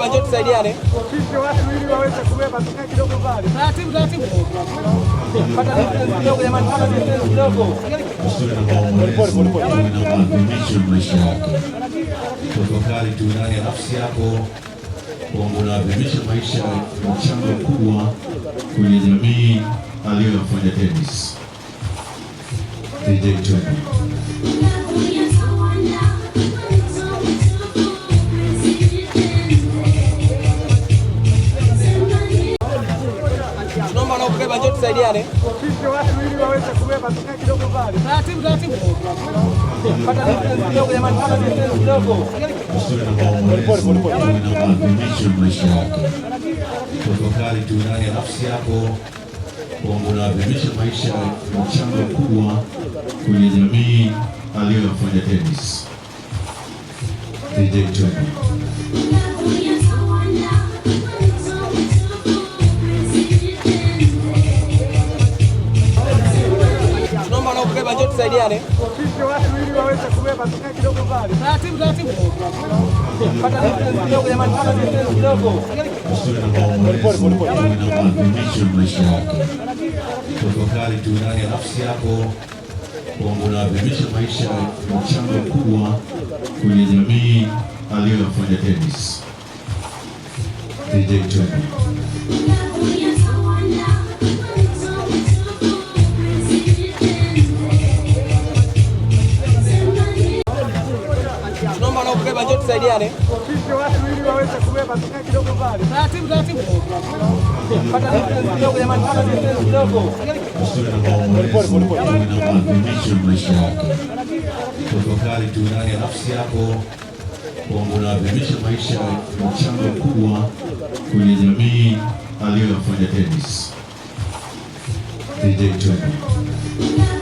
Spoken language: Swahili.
kubeba, njoo tusaidiane. Sisi watu ili waweze kubeba, tukae kidogo mbali. Taratibu. Pata kidogo jamani, pata kidogo. Pole. Maisha yako. Tafakari tu ndani ya nafsi yako kwamba unaadhimisha maisha ya mchango mkubwa kwenye jamii aliyofanya Dennis. DJ Tony. Naomba na kubeba, njoo tusaidiane. Sisi watu ili waweze kubeba, tukae kidogo mbali. Taratibu. Pata kidogo jamani, pata kidogo. Pole. Maisha yako. Tafakari tu ndani ya nafsi yako kwamba unaadhimisha maisha ya mchango mkubwa kwenye jamii aliyofanya Dennis. DJ Tony. Naomba na kubeba, njoo tusaidiane. Sisi watu ili waweze kubeba, tukae kidogo mbali. Taratibu. Pata kidogo jamani, pata kidogo. Pole. Maisha yako. Tafakari tu ndani ya nafsi yako kwamba unaadhimisha maisha ya mchango mkubwa kwenye jamii aliyofanya Dennis. DJ Tony. Naomba na kubeba, njoo tusaidiane. Sisi watu ili waweze kubeba, tukae kidogo mbali. Taratibu. Pata kidogo jamani, pata kidogo. Pole. Maisha yako. Tafakari tu ndani ya nafsi yako kwamba unaadhimisha maisha ya mchango mkubwa kwenye jamii aliyofanya Dennis. DJ Tony.